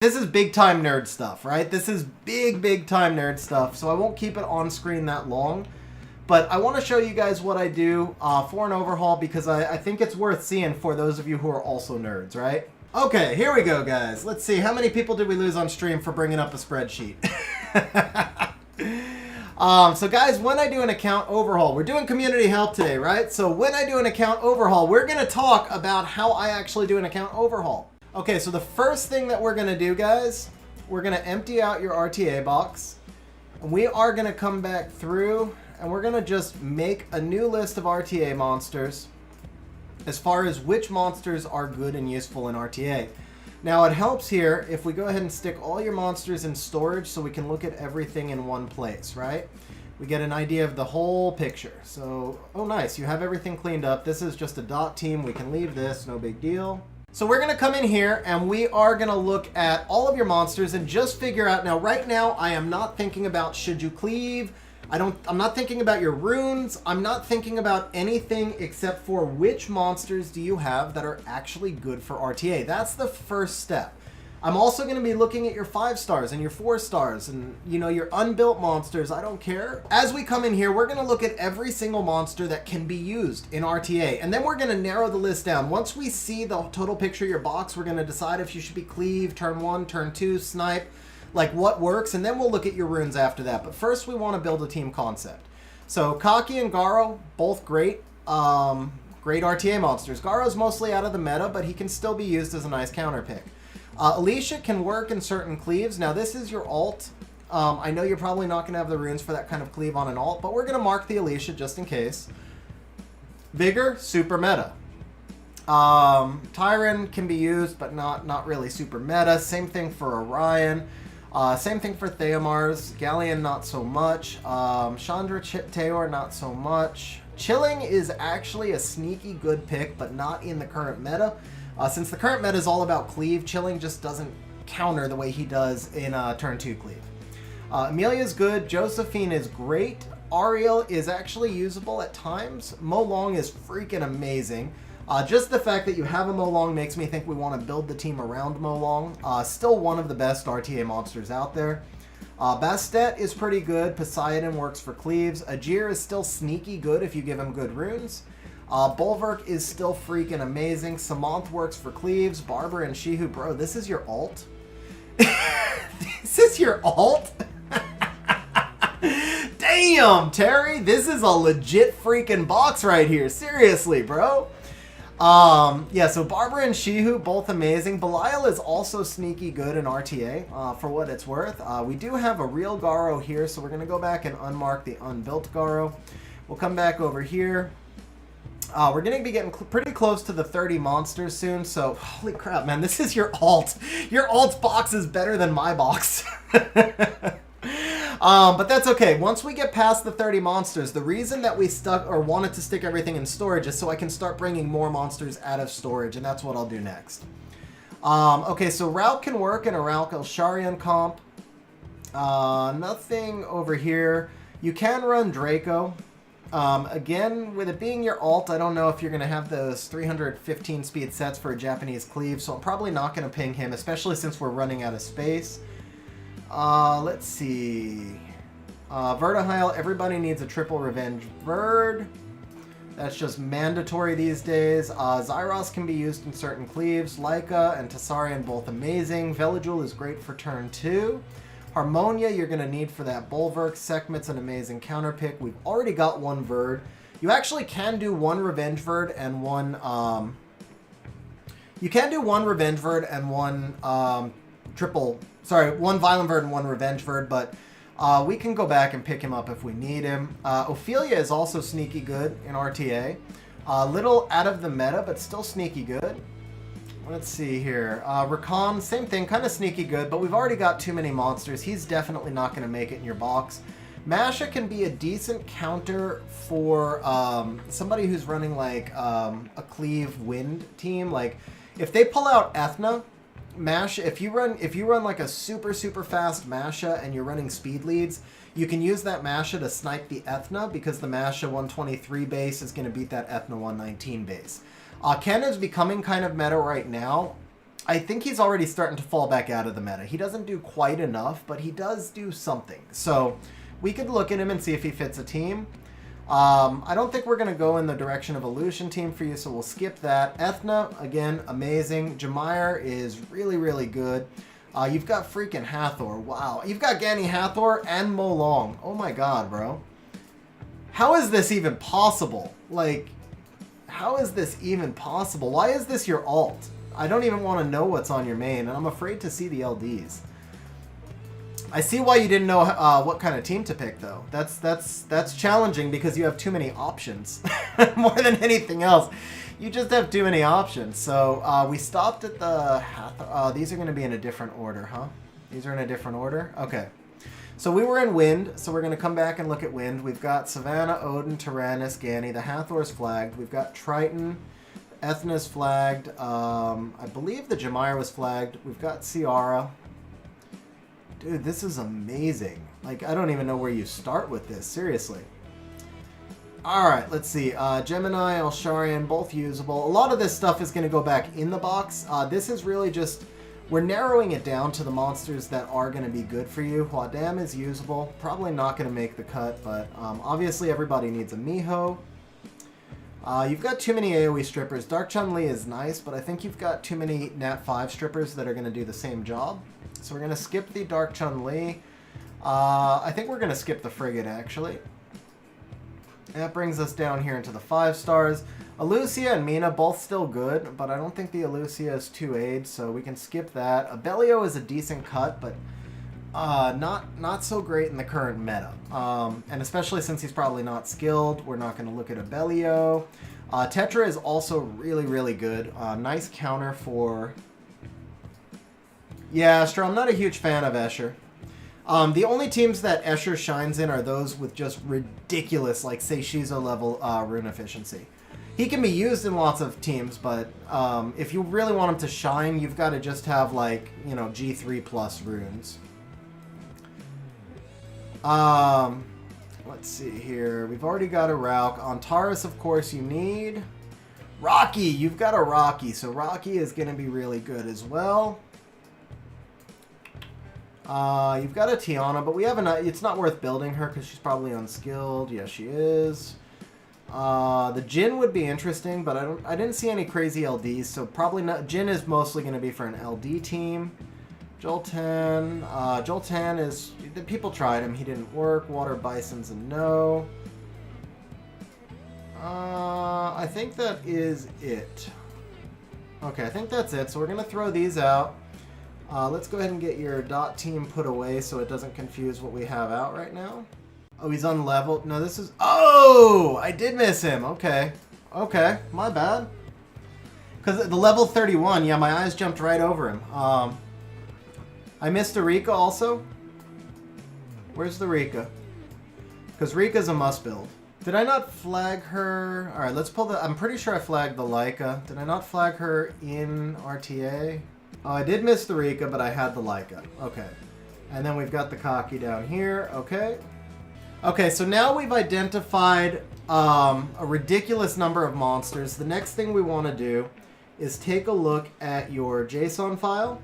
This is big time nerd stuff, right? This is big time nerd stuff, so I won't keep it on screen that long. But I want to show you guys what I do for an overhaul because I think it's worth seeing for those of you who are also nerds, right? Okay, here we go, guys. Let's see. How many people did we lose on stream for bringing up a spreadsheet? So guys, when I do an account overhaul, we're doing community help today, right? So when I do an account overhaul, we're going to talk about how I actually do an account overhaul. Okay, so the first thing that we're going to do, guys, we're going to empty out your RTA box. And we are going to come back through and we're going to just make a new list of RTA monsters as far as which monsters are good and useful in RTA. Now it helps here if we go ahead and stick all your monsters in storage so we can look at everything in one place, right? We get an idea of the whole picture. So, oh nice, you have everything cleaned up. This is just a dot team. We can leave this, no big deal. So we're going to come in here and we are going to look at all of your monsters and just figure out, now right now I am not thinking about should you cleave, I'm not thinking about your runes, I'm not thinking about anything except for which monsters do you have that are actually good for RTA. That's the first step. I'm also going to be looking at your 5 stars and your 4 stars and, you know, your unbuilt monsters. I don't care. As we come in here, we're going to look at every single monster that can be used in RTA. And then we're going to narrow the list down. Once we see the total picture of your box, we're going to decide if you should be cleave, turn 1, turn 2, snipe, like what works. And then we'll look at your runes after that. But first, we want to build a team concept. So Kaki and Garo, both great. Great RTA monsters. Garo's mostly out of the meta, but he can still be used as a nice counter pick. Alicia can work in certain cleaves. Now this is your alt. I know you're probably not going to have the runes for that kind of cleave on an alt, but we're going to mark the Alicia just in case. Vigor, super meta. Tyron can be used, but not really super meta. Same thing for Orion. Same thing for Theomars. Galleon, not so much. Chandra Teor, not so much. Chilling is actually a sneaky good pick, but not in the current meta. Since the current meta is all about cleave, Chilling just doesn't counter the way he does in turn 2 cleave. Amelia's good. Josephine is great. Ariel is actually usable at times. Mo Long is freaking amazing. Just the fact that you have a Mo Long makes me think we want to build the team around Mo Long. Still one of the best RTA monsters out there. Bastet is pretty good. Poseidon works for cleaves. Ajir is still sneaky good if you give him good runes. Bulwark is still freaking amazing. Samanth works for cleaves. Barber and Shihu, bro, this is your alt? This is your alt? Damn, Terry, this is a legit freaking box right here. Seriously, bro. Yeah, so Barber and Shihu, both amazing. Belial is also sneaky good in RTA, for what it's worth. We do have a real Garo here, so we're going to go back and unmark the unbuilt Garo. We'll come back over here. We're going to be getting pretty close to the 30 monsters soon, so holy crap, man, this is your alt. Your alt's box is better than my box. But that's okay. Once we get past the 30 monsters, the reason that we stuck or wanted to stick everything in storage is so I can start bringing more monsters out of storage, and that's what I'll do next. Okay, so Rauk can work in a Rauk Elsharian comp. Nothing over here. You can run Draco. Again, with it being your alt, I don't know if you're going to have those 315 speed sets for a Japanese cleave, so I'm probably not going to ping him, especially since we're running out of space. Let's see. Vertihile, everybody needs a triple revenge bird. That's just mandatory these days. Zyros can be used in certain cleaves. Laika and Tessarian both amazing. Veligul is great for turn 2. Harmonia, you're going to need for that Bulwark. Sekhmet's an amazing counter pick. We've already got one Verd. You actually can do one Revenge Verd and one... you can do one Revenge Verd and one one Violent Verd and one Revenge Verd, but we can go back and pick him up if we need him. Ophelia is also sneaky good in RTA. Little out of the meta, but still sneaky good. Let's see here. Rakan, same thing, kind of sneaky good, but we've already got too many monsters. He's definitely not going to make it in your box. Masha can be a decent counter for somebody who's running like a Cleave Wind team. Like if they pull out Ethna, Masha, if you run like a super fast Masha and you're running speed leads, you can use that Masha to snipe the Ethna because the Masha 123 base is going to beat that Ethna 119 base. Ken is becoming kind of meta right now. I think he's already starting to fall back out of the meta. He doesn't do quite enough, but he does do something. So we could look at him and see if he fits a team. I don't think we're going to go in the direction of Illusion team for you, so we'll skip that. Ethna, again, amazing. Jameir is really, really good. You've got freaking Hathor. Wow. You've got Gani Hathor and Mo Long. Oh my god, bro. How is this even possible? Like, how is this even possible? Why is this your alt? I don't even want to know what's on your main, and I'm afraid to see the LDs. I see why you didn't know what kind of team to pick, though. That's challenging because you have too many options. More than anything else, you just have too many options. So we stopped at the Hathor. These are going to be in a different order, huh? These are in a different order? Okay. So we were in Wind, so we're going to come back and look at Wind. We've got Savannah, Odin, Tyrannus, Gani. The Hathor's flagged. We've got Triton. Ethna's flagged. I believe the Jameir was flagged. We've got Ciara. Dude, this is amazing. Like, I don't even know where you start with this. Seriously. Alright, let's see. Gemini, Elsharian, both usable. A lot of this stuff is going to go back in the box. This is really just... We're narrowing it down to the monsters that are going to be good for you. Huadam is usable. Probably not going to make the cut, but obviously everybody needs a Miho. You've got too many AoE strippers. Dark Chun-Li is nice, but I think you've got too many Nat 5 strippers that are going to do the same job. So we're going to skip the Dark Chun-Li. I think we're going to skip the Frigate, actually. That brings us down here into the 5 stars. Elucia and Mina, both still good, but I don't think the Elucia is 2 aid, so we can skip that. Abellio is a decent cut, but not so great in the current meta. And especially since he's probably not skilled, we're not going to look at Abellio. Tetra is also really, really good. Nice counter for... Yeah, Astro, I'm not a huge fan of Escher. The only teams that Escher shines in are those with just ridiculous, like, say, Shizo level rune efficiency. He can be used in lots of teams, but if you really want him to shine, you've got to just have, like, you know, G3 plus runes. Let's see here. We've already got a Rauk. On Taurus, of course, you need... Rocky! You've got a Rocky, so Rocky is going to be really good as well. You've got a Tiana, but we have it's not worth building her because she's probably unskilled. Yeah, she is. The Jin would be interesting, but I didn't see any crazy LDs, so probably not. Jin is mostly going to be for an LD team. Joltan. Joltan is... The people tried him. He didn't work. Water Bison's a no. I think that is it. Okay, I think that's it. So we're going to throw these out. Let's go ahead and get your dot team put away so it doesn't confuse what we have out right now. Oh, he's unleveled. No, this is... Oh! I did miss him. Okay. Okay. My bad. Because the level 31, yeah, my eyes jumped right over him. I missed a Rika also. Where's the Rika? Because Rika's a must build. Did I not flag her? Alright, let's pull the... I'm pretty sure I flagged the Leica. Did I not flag her in RTA? Oh, I did miss the Rika, but I had the Leica. Okay. And then we've got the Kaki down here. Okay. Okay, so now we've identified a ridiculous number of monsters. The next thing we want to do is take a look at your JSON file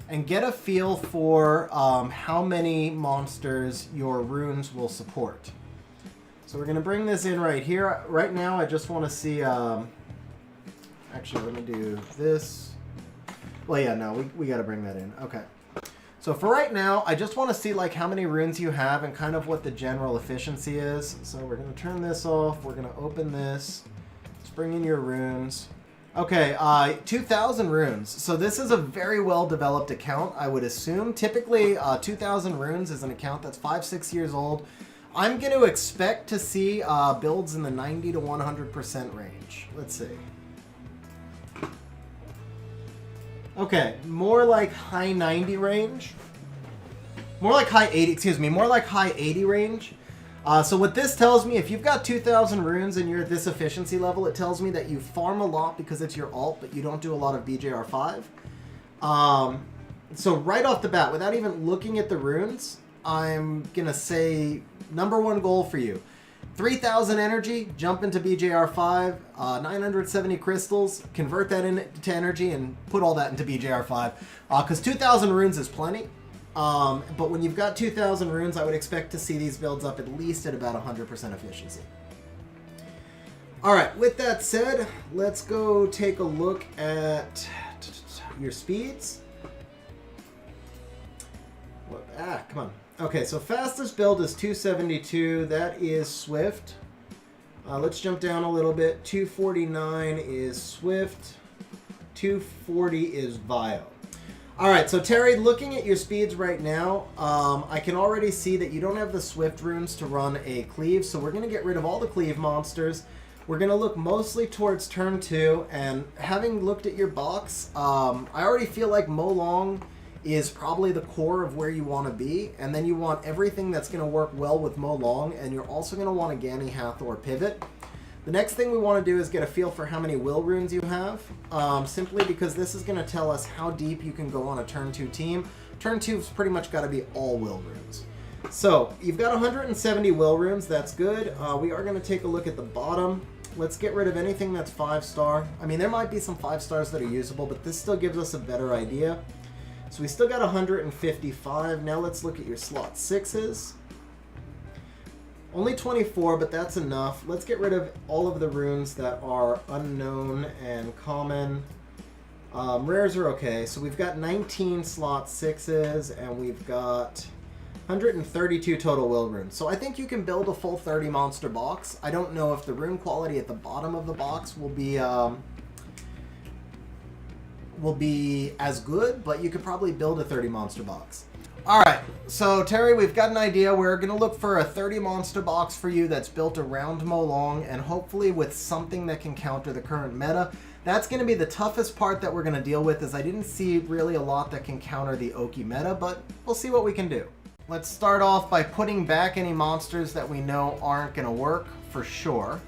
and get a feel for how many monsters your runes will support. So we're going to bring this in right here. Right now, I just want to see... Actually, let me do this. Well, yeah, no, we got to bring that in. Okay. So for right now, I just want to see like how many runes you have and kind of what the general efficiency is. So we're going to turn this off. We're going to open this. Let's bring in your runes. Okay, 2,000 runes. So this is a very well-developed account, I would assume. Typically, 2,000 runes is an account that's 5-6 years old. I'm going to expect to see builds in the 90 to 100% range. Let's see. Okay, more like high 90 range. More like high 80, excuse me, more like high 80 range. So what this tells me, if you've got 2,000 runes and you're at this efficiency level, it tells me that you farm a lot because it's your alt, but you don't do a lot of BJR5. So right off the bat, without even looking at the runes, I'm going to say number one goal for you. 3,000 energy, jump into BJR5, 970 crystals, convert that into energy, and put all that into BJR5. Because 2,000 runes is plenty. But when you've got 2,000 runes, I would expect to see these builds up at least at about 100% efficiency. Alright, with that said, let's go take a look at your speeds. Come on. Okay, so fastest build is 272. That is Swift. Let's jump down a little bit. 249 is Swift. 240 is Vio. Alright, so Terry, looking at your speeds right now, I can already see that you don't have the Swift runes to run a Cleave, so we're going to get rid of all the Cleave monsters. We're going to look mostly towards turn 2, and having looked at your box, I already feel like Molong is probably the core of where you want to be, and then you want everything that's going to work well with Molong, and you're also going to want a Gani Hathor pivot. The next thing we want to do is get a feel for how many will runes you have, simply because this is going to tell us how deep you can go on a turn 2 team. Turn 2's pretty much got to be all will runes. So, you've got 170 will runes, that's good. We are going to take a look at the bottom. Let's get rid of anything that's 5-star. I mean, there might be some 5-stars that are usable, but this still gives us a better idea. So we still got 155. Now let's look at your slot 6s. Only 24, but that's enough. Let's get rid of all of the runes that are unknown and common. Rares are okay. So we've got 19 slot 6s, and we've got 132 total will runes. So I think you can build a full 30 monster box. I don't know if the rune quality at the bottom of the box will be as good, but you could probably build a 30 monster box. Alright, so Terry, we've got an idea. We're going to look for a 30 monster box for you that's built around Molong, and hopefully with something that can counter the current meta. That's going to be the toughest part that we're going to deal with, is I didn't see really a lot that can counter the Oki meta, but we'll see what we can do. Let's start off by putting back any monsters that we know aren't going to work for sure.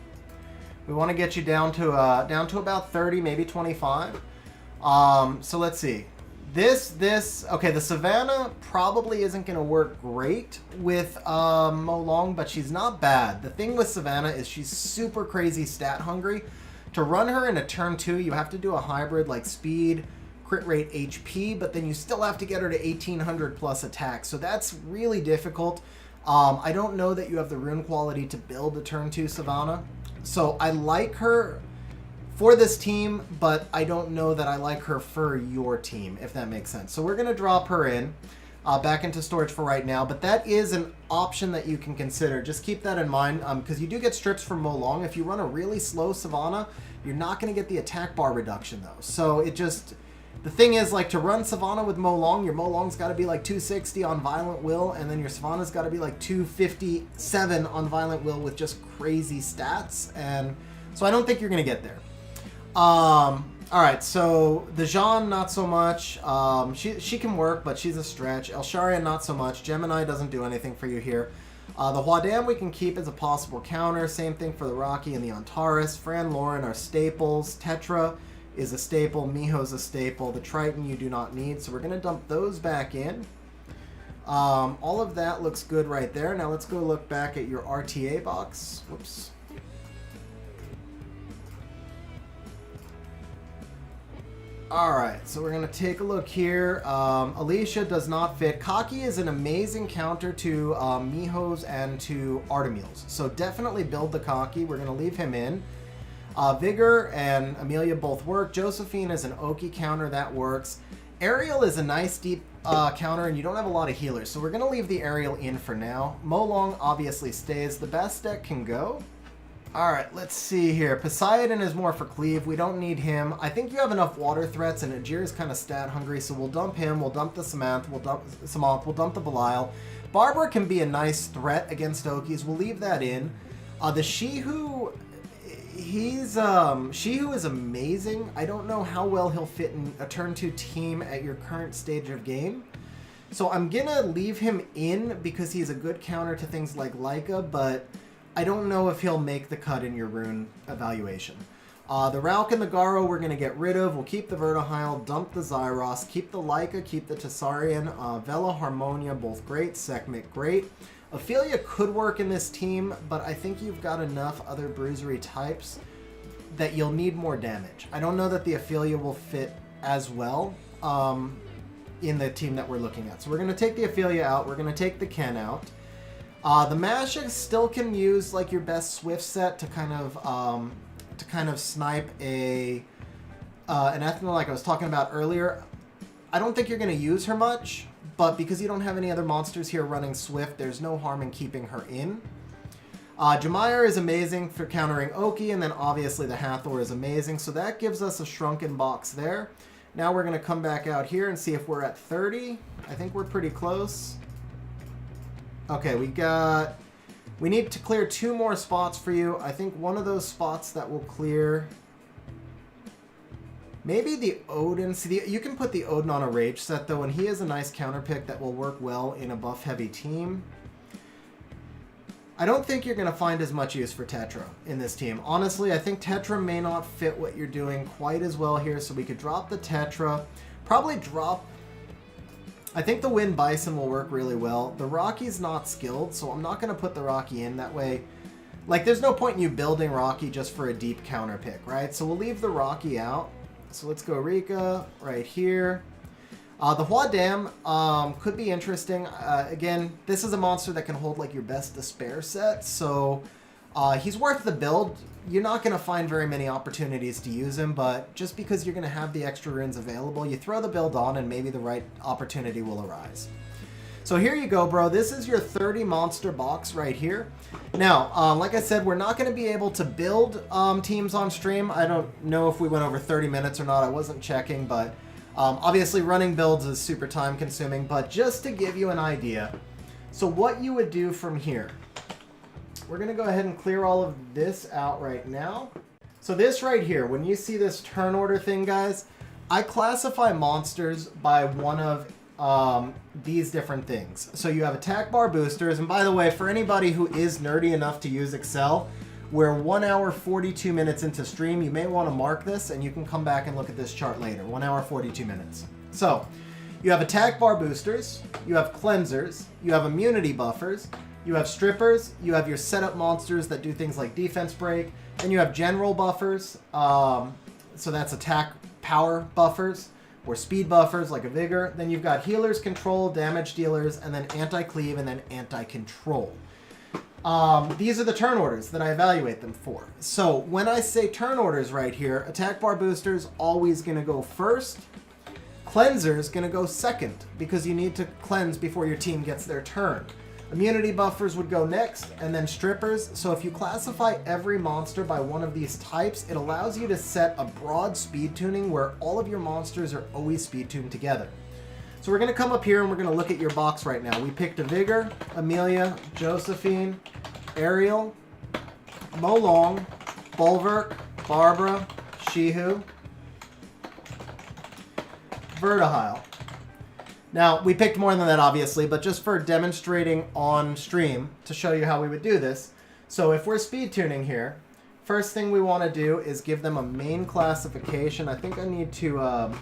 We want to get you down to about 30, maybe 25. So let's see. Okay, the Savannah probably isn't going to work great with Molong, but she's not bad. The thing with Savannah is she's super crazy stat hungry. To run her in a turn 2, you have to do a hybrid like speed, crit rate, HP, but then you still have to get her to 1800 plus attack. So that's really difficult. I don't know that you have the rune quality to build a turn 2 Savannah. So I like her for this team, but I don't know that I like her for your team, if that makes sense. So we're going to drop her in back into storage for right now, but that is an option that you can consider. Just keep that in mind, because you do get strips from Molong. If you run a really slow Savannah, you're not going to get the attack bar reduction, though. So it just... The thing is, like, to run Savannah with Molong, your Molong's got to be like 260 on Violent Will, and then your Savannah's got to be like 257 on Violent Will with just crazy stats, and so I don't think you're going to get there. Alright, so the Jean, not so much. She can work, but she's a stretch. Elsharian, not so much. Gemini doesn't do anything for you here. The Huadam we can keep as a possible counter. Same thing for the Rocky and the Antares. Fran Lauren are staples. Tetra is a staple. Miho's a staple. The Triton you do not need, so we're going to dump those back in. All of that looks good right there. Now let's go look back at your RTA box. Whoops. Alright, so we're going to take a look here. Alicia does not fit. Kaki is an amazing counter to Miho's and to Artemiel's. So definitely build the Kaki. We're going to leave him in. Vigor and Amelia both work. Josephine is an Oki counter. That works. Ariel is a nice deep counter, and you don't have a lot of healers. So we're going to leave the Ariel in for now. Molong obviously stays. The best deck can go. Alright, let's see here. Poseidon is more for Cleave. We don't need him. I think you have enough water threats, and Ajir is kind of stat hungry, so we'll dump him. We'll dump the Samantha. We'll dump the Belial. Barbara can be a nice threat against Okies. We'll leave that in. The Shihu, Shihu is amazing. I don't know how well he'll fit in a turn 2 team at your current stage of game. So I'm going to leave him in because he's a good counter to things like Leica, but I don't know if he'll make the cut in your rune evaluation. The Rauk and the Garo we're going to get rid of. We'll keep the Vertihile, dump the Zyros, keep the Leica, keep the Tessarian, Vela, Harmonia, both great. Sekhmet, great. Ophelia could work in this team, but I think you've got enough other bruisery types that you'll need more damage. I don't know that the Ophelia will fit as well in the team that we're looking at. So we're going to take the Ophelia out. We're going to take the Ken out. The Masha still can use like your best Swift set to kind of snipe an Ethno like I was talking about earlier. I don't think you're going to use her much, but because you don't have any other monsters here running Swift, there's no harm in keeping her in. Jemire is amazing for countering Oki, and then obviously the Hathor is amazing, so that gives us a shrunken box there. Now we're going to come back out here and see if we're at 30. I think we're pretty close. Okay, we need to clear 2 more spots for you. I think one of those spots that will clear, maybe the Odin. See, you can put the Odin on a rage set though, and he is a nice counter pick that will work well in a buff heavy team. I don't think you're going to find as much use for Tetra in this team. Honestly, I think Tetra may not fit what you're doing quite as well here, so we could drop the Tetra. Probably drop... I think the Wind Bison will work really well. The Rocky's not skilled, so I'm not going to put the Rocky in. That way, like, there's no point in you building Rocky just for a deep counter pick, right? So we'll leave the Rocky out. So let's go Rika right here. The Hua Dam could be interesting. Again, this is a monster that can hold like your best despair set, so he's worth the build. You're not going to find very many opportunities to use him, but just because you're going to have the extra runes available, you throw the build on and maybe the right opportunity will arise. So here you go, bro. This is your 30 monster box right here. Now, like I said, we're not going to be able to build teams on stream. I don't know if we went over 30 minutes or not. I wasn't checking, but... obviously running builds is super time consuming, but just to give you an idea, so what you would do from here, we're going to go ahead and clear all of this out right now. So this right here, when you see this turn order thing, guys, I classify monsters by one of these different things. So you have attack bar boosters, and by the way, for anybody who is nerdy enough to use Excel, we're 1 hour 42 minutes into stream. You may want to mark this and you can come back and look at this chart later. 1 hour 42 minutes. So you have attack bar boosters, you have cleansers, you have immunity buffers, you have strippers, you have your setup monsters that do things like defense break, and you have general buffers. So that's attack power buffers or speed buffers like a vigor. Then you've got healers, control, damage dealers, and then anti-cleave and then anti-control. These are the turn orders that I evaluate them for. So when I say turn orders right here, attack bar boosters always going to go first. Cleansers going to go second because you need to cleanse before your team gets their turn. Immunity buffers would go next, and then strippers. So if you classify every monster by one of these types, it allows you to set a broad speed tuning where all of your monsters are always speed tuned together. So we're going to come up here and we're going to look at your box right now. We picked a Vigor, Amelia, Josephine, Ariel, Molong, Bulwark, Barbara, Shihu, Vertihile. Now, we picked more than that, obviously, but just for demonstrating on stream to show you how we would do this. So if we're speed tuning here, first thing we want to do is give them a main classification. I think I need to...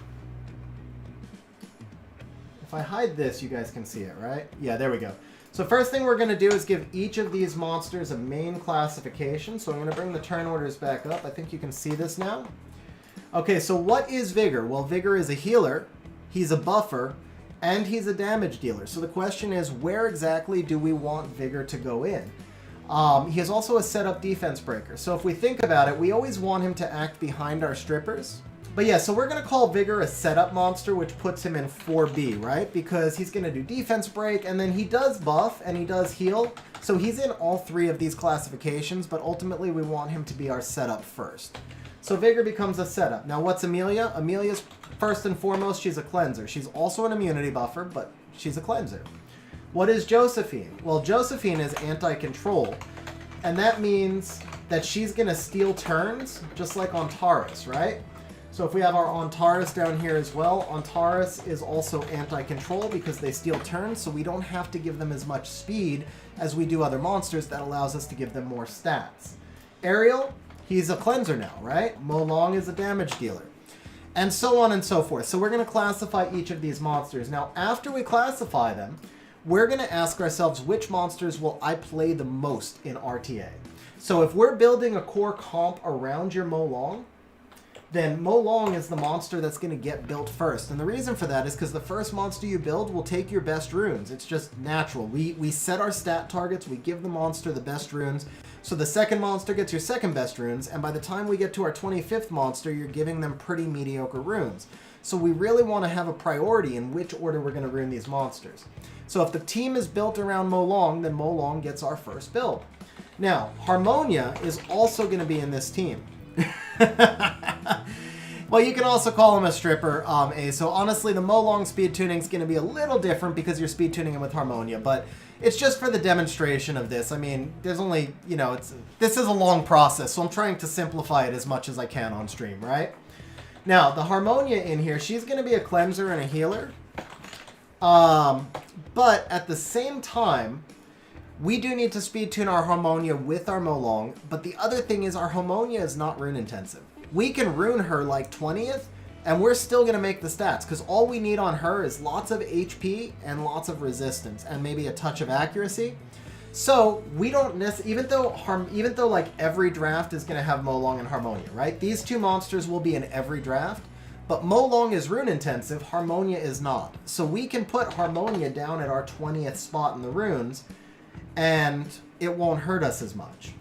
If I hide this, you guys can see it, right? Yeah, there we go. So first thing we're going to do is give each of these monsters a main classification. So I'm going to bring the turn orders back up. I think you can see this now. Okay, so what is Vigor? Well, Vigor is a healer, he's a buffer, and he's a damage dealer. So the question is, where exactly do we want Vigor to go in? He is also a setup defense breaker. So if we think about it, we always want him to act behind our strippers. But yeah, so we're going to call Vigor a setup monster, which puts him in 4B, right? Because he's going to do defense break, and then he does buff, and he does heal. So he's in all 3 of these classifications, but ultimately we want him to be our setup first. So Vigor becomes a setup. Now what's Amelia? Amelia's first and foremost, she's a cleanser. She's also an immunity buffer, but she's a cleanser. What is Josephine? Well, Josephine is anti-control, and that means that she's going to steal turns, just like Antares, right? So if we have our Antares down here as well, Antares is also anti-control because they steal turns, so we don't have to give them as much speed as we do other monsters. That allows us to give them more stats. Ariel, he's a cleanser now, right? Molong is a damage dealer. And so on and so forth. So we're going to classify each of these monsters. Now, after we classify them, we're going to ask ourselves, which monsters will I play the most in RTA? So if we're building a core comp around your Molong, then Molong is the monster that's going to get built first. And the reason for that is because the first monster you build will take your best runes. It's just natural. We set our stat targets, we give the monster the best runes, so the second monster gets your second best runes, and by the time we get to our 25th monster, you're giving them pretty mediocre runes. So we really want to have a priority in which order we're going to rune these monsters. So if the team is built around Molong, then Molong gets our first build. Now, Harmonia is also going to be in this team. Well, you can also call him a stripper, So honestly, the Molong speed tuning is going to be a little different because you're speed tuning him with Harmonia, but it's just for the demonstration of this. I mean, there's only, this is a long process, so I'm trying to simplify it as much as I can on stream, right? Now, the Harmonia in here, she's going to be a cleanser and a healer. But at the same time, we do need to speed tune our Harmonia with our Molong, but the other thing is our Harmonia is not rune intensive. We can rune her like 20th, and we're still going to make the stats, because all we need on her is lots of HP and lots of resistance, and maybe a touch of accuracy. So we don't necessarily, even though like every draft is going to have Molong and Harmonia, right? These two monsters will be in every draft, but Molong is rune intensive, Harmonia is not. So we can put Harmonia down at our 20th spot in the runes, and it won't hurt us as much.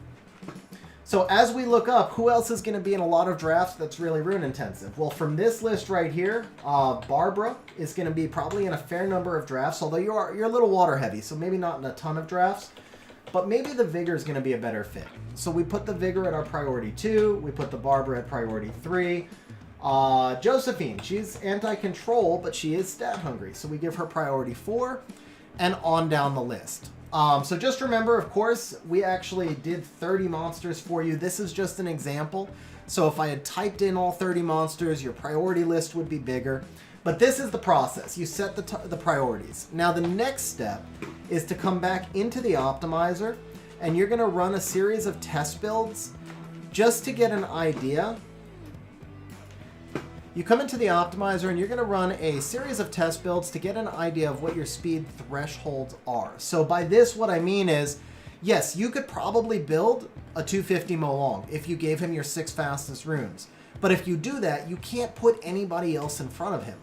So as we look up, who else is going to be in a lot of drafts that's really rune intensive? Well, from this list right here, Barbara is going to be probably in a fair number of drafts, although you're a little water heavy, so maybe not in a ton of drafts, but maybe the Vigor is going to be a better fit. So we put the Vigor at our priority 2, we put the Barbara at priority 3. Josephine, she's anti-control, but she is stat hungry, so we give her priority 4, and on down the list. So just remember, of course, we actually did 30 monsters for you. This is just an example. So if I had typed in all 30 monsters, your priority list would be bigger. But this is the process. You set the priorities. Now the next step is to come back into the optimizer, and you're going to run a series of test builds just to get an idea. You come into the optimizer and you're going to run a series of test builds to get an idea of what your speed thresholds are. So by this, what I mean is, yes, you could probably build a 250 Molong if you gave him your 6 fastest runes. But if you do that, you can't put anybody else in front of him.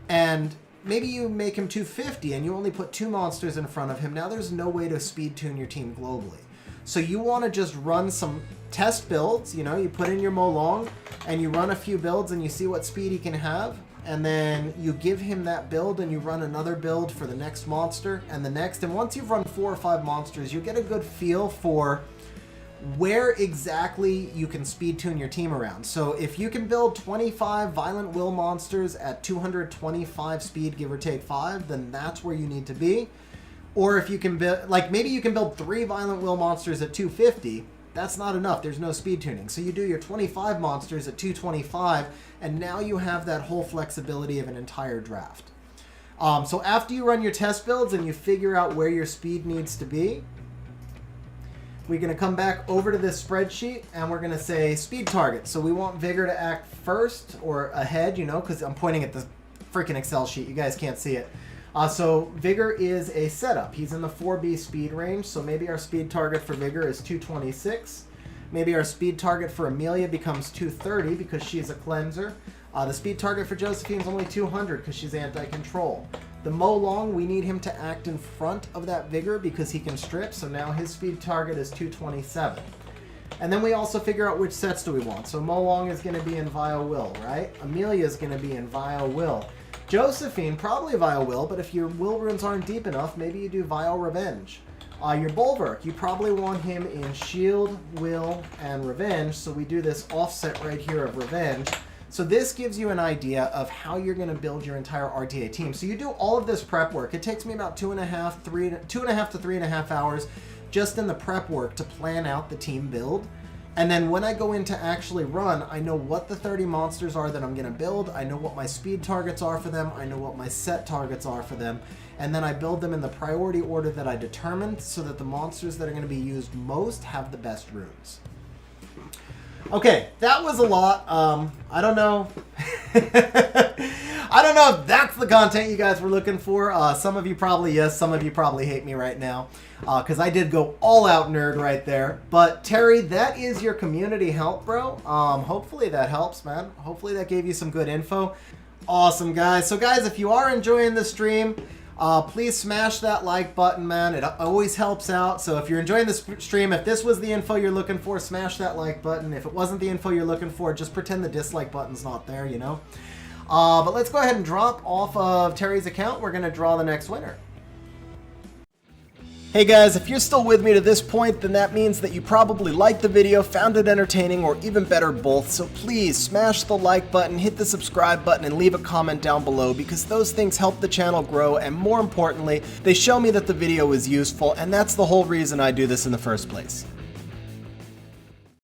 And maybe you make him 250 and you only put 2 monsters in front of him. Now there's no way to speed tune your team globally. So you want to just run some test builds, you put in your Molong and you run a few builds and you see what speed he can have, and then you give him that build and you run another build for the next monster and the next, and once you've run 4 or 5 monsters, you get a good feel for where exactly you can speed tune your team around. So if you can build 25 Violent Will monsters at 225 speed, give or take 5, then that's where you need to be. Or if you can build, maybe you can build 3 Violent Will monsters at 250, that's not enough. There's no speed tuning. So you do your 25 monsters at 225, and now you have that whole flexibility of an entire draft. So after you run your test builds and you figure out where your speed needs to be, we're going to come back over to this spreadsheet and we're going to say speed target. So we want Vigor to act first or ahead, because I'm pointing at the freaking Excel sheet. You guys can't see it. So Vigor is a setup. He's in the 4B speed range, so maybe our speed target for Vigor is 226. Maybe our speed target for Amelia becomes 230 because she's a cleanser. The speed target for Josephine is only 200 because she's anti-control. The Molong, we need him to act in front of that Vigor because he can strip, so now his speed target is 227. And then we also figure out which sets do we want. So Molong is going to be in Vile Will, right? Amelia is going to be in Vile Will. Josephine, probably Vile Will, but if your Will runes aren't deep enough, maybe you do Vile Revenge. Your Bulwark, you probably want him in Shield, Will, and Revenge, so we do this offset right here of Revenge. So this gives you an idea of how you're going to build your entire RTA team. So you do all of this prep work. It takes me about 2.5 to 3.5 hours just in the prep work to plan out the team build. And then when I go in to actually run, I know what the 30 monsters are that I'm going to build. I know what my speed targets are for them. I know what my set targets are for them. And then I build them in the priority order that I determined so that the monsters that are going to be used most have the best runes. Okay, that was a lot. I don't know. I don't know if that's the content you guys were looking for. Some of you probably yes, some of you probably hate me right now. Because I did go all out nerd right there. But Terry, that is your community help, bro. Hopefully that helps, man. Hopefully that gave you some good info. Awesome, guys. So guys, if you are enjoying the stream, please smash that like button, man. It always helps out. So if you're enjoying this stream, if this was the info you're looking for, smash that like button. If it wasn't the info you're looking for, just pretend the dislike button's not there, you know? But let's go ahead and drop off of Terry's account. We're going to draw the next winner. Hey guys, if you're still with me to this point, then that means that you probably liked the video, found it entertaining, or even better, both. So please smash the like button, hit the subscribe button, and leave a comment down below because those things help the channel grow, and more importantly, they show me that the video is useful, and that's the whole reason I do this in the first place.